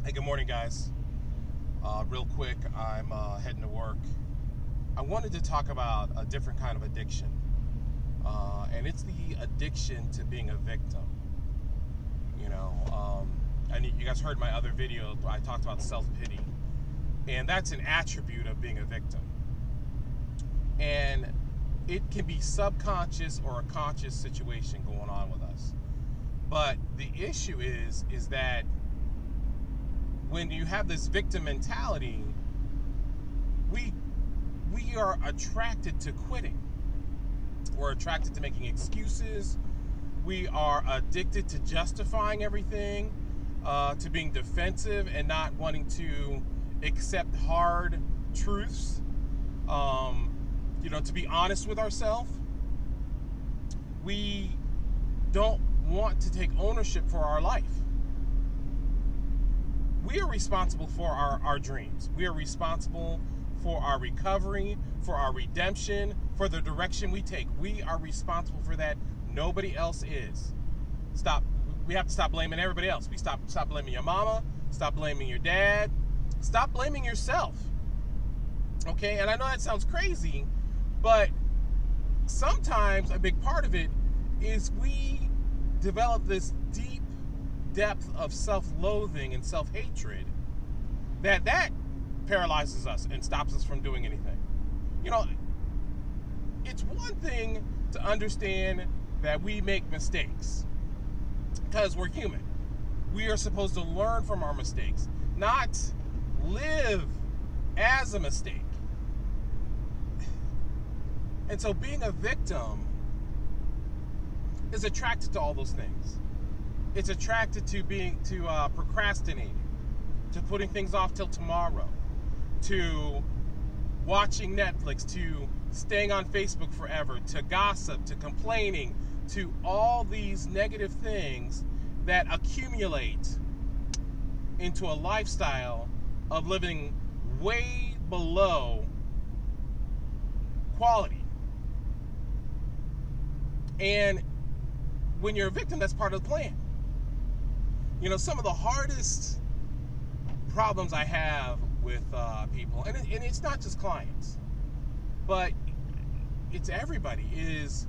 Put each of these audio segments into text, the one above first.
Hey, good morning, guys. Real quick, I'm heading to work. I wanted to talk about a different kind of addiction, and it's the addiction to being a victim. You know, and you guys heard my other video. I talked about self-pity, and that's an attribute of being a victim. And it can be subconscious or a conscious situation going on with us. But the issue is that when you have this victim mentality, we are attracted to quitting. We're attracted to making excuses. We are addicted to justifying everything, to being defensive and not wanting to accept hard truths. To be honest with ourselves. We don't want to take ownership for our life. We are responsible for our dreams. We are responsible for our recovery, for our redemption, for the direction we take. We are responsible for that. Nobody else is. We have to stop blaming everybody else. We stop blaming your mama, stop blaming your dad, stop blaming yourself. Okay, and I know that sounds crazy, but sometimes a big part of it is we develop this deep depth of self-loathing and self-hatred that paralyzes us and stops us from doing anything. It's one thing to understand that we make mistakes because we're human. We are supposed to learn from our mistakes, not live as a mistake. And so being a victim is attracted to all those things. It's attracted to procrastinating, to putting things off till tomorrow, to watching Netflix, to staying on Facebook forever, to gossip, to complaining, to all these negative things that accumulate into a lifestyle of living way below quality. And when you're a victim, that's part of the plan. Some of the hardest problems I have with people, and it's not just clients, but it's everybody, it's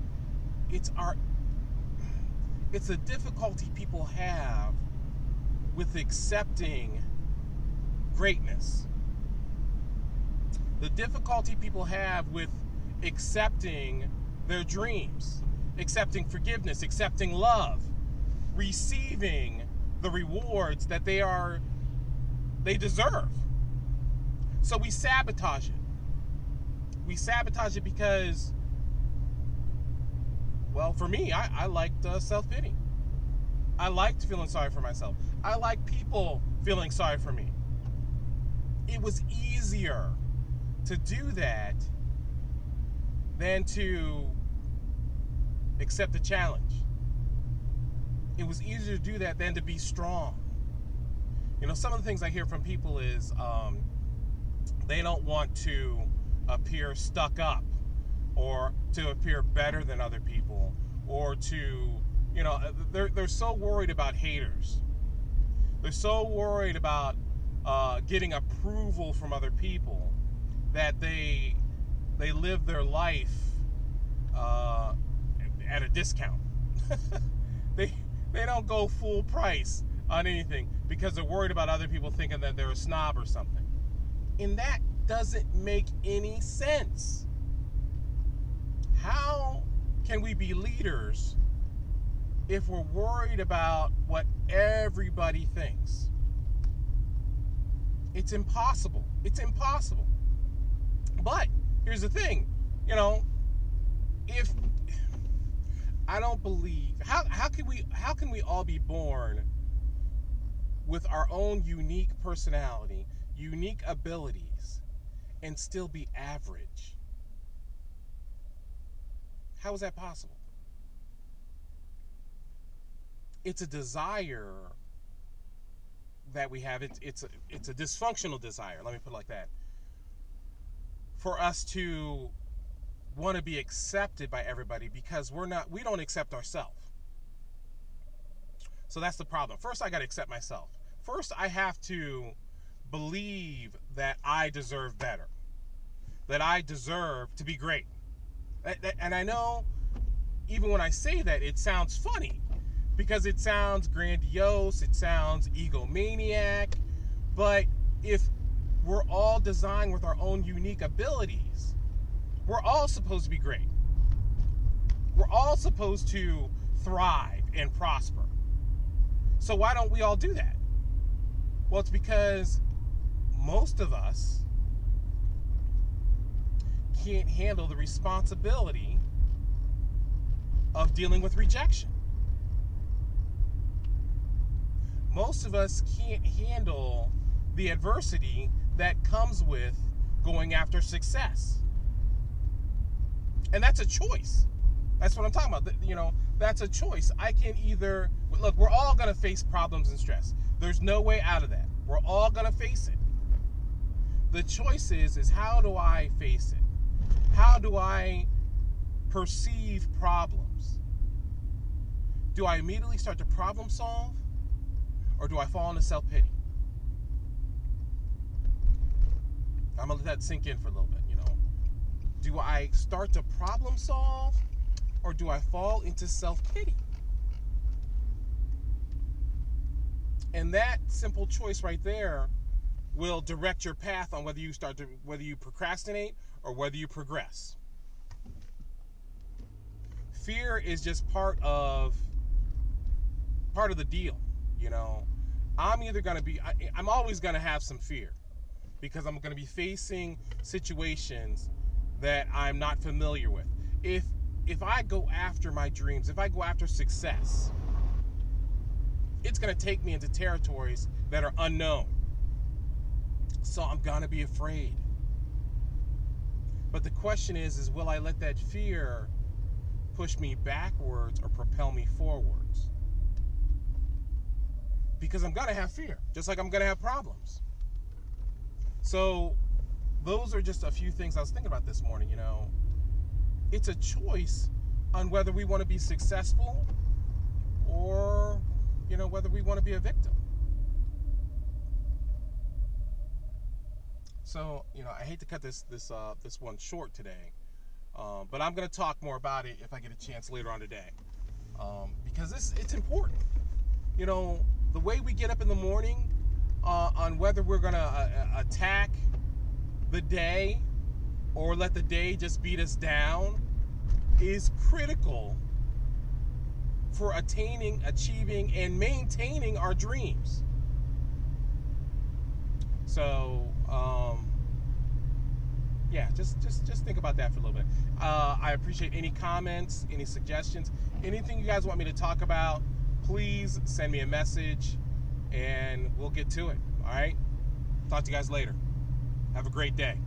the difficulty people have with accepting greatness. The difficulty people have with accepting their dreams, accepting forgiveness, accepting love, receiving the rewards that they deserve. So we sabotage it. We sabotage it because, well, for me, I liked self-pity. I liked feeling sorry for myself. I like people feeling sorry for me. It was easier to do that than to accept the challenge. It was easier to do that than to be strong. Some of the things I hear from people is they don't want to appear stuck up or to appear better than other people, or to, they're so worried about haters. They're so worried about getting approval from other people that they live their life at a discount. They don't go full price on anything because they're worried about other people thinking that they're a snob or something. And that doesn't make any sense. How can we be leaders if we're worried about what everybody thinks? It's impossible. It's impossible. But here's the thing, if I don't believe, how can we all be born with our own unique personality, unique abilities, and still be average? How is that possible? It's a desire that we have. It's a dysfunctional desire, let me put it like that, for us to want to be accepted by everybody because we don't accept ourselves. So that's the problem. First, I got to accept myself. first I have to believe that I deserve better, that I deserve to be great. And I know even when I say that, it sounds funny because it sounds grandiose, it sounds egomaniac, but if we're all designed with our own unique abilities, we're all supposed to be great. We're all supposed to thrive and prosper. So why don't we all do that? Well, it's because most of us can't handle the responsibility of dealing with rejection. Most of us can't handle the adversity that comes with going after success. And that's a choice. That's what I'm talking about. You know, that's a choice. I can either, look, we're all going to face problems and stress. There's no way out of that. We're all going to face it. The choice is how do I face it? How do I perceive problems? Do I immediately start to problem solve? Or do I fall into self-pity? I'm going to let that sink in for a little bit, you know. Do I start to problem solve? Or do I fall into self-pity? And that simple choice right there will direct your path on whether you procrastinate or whether you progress. Fear is just part of the deal, you know. I'm always going to have some fear because I'm going to be facing situations that I'm not familiar with. If I go after my dreams, if I go after success, it's going to take me into territories that are unknown. So I'm going to be afraid. But the question is will I let that fear push me backwards or propel me forwards? Because I'm going to have fear, just like I'm going to have problems. So those are just a few things I was thinking about this morning, you know. It's a choice on whether we want to be successful or, you know, whether we want to be a victim. So, you know, I hate to cut this one short today, but I'm going to talk more about it if I get a chance later on today, because it's important. You know, the way we get up in the morning on whether we're going to attack the day or let the day just beat us down is critical for attaining, achieving, and maintaining our dreams. So, yeah, just think about that for a little bit. I appreciate any comments, any suggestions, anything you guys want me to talk about. Please send me a message, and we'll get to it. All right? Talk to you guys later. Have a great day.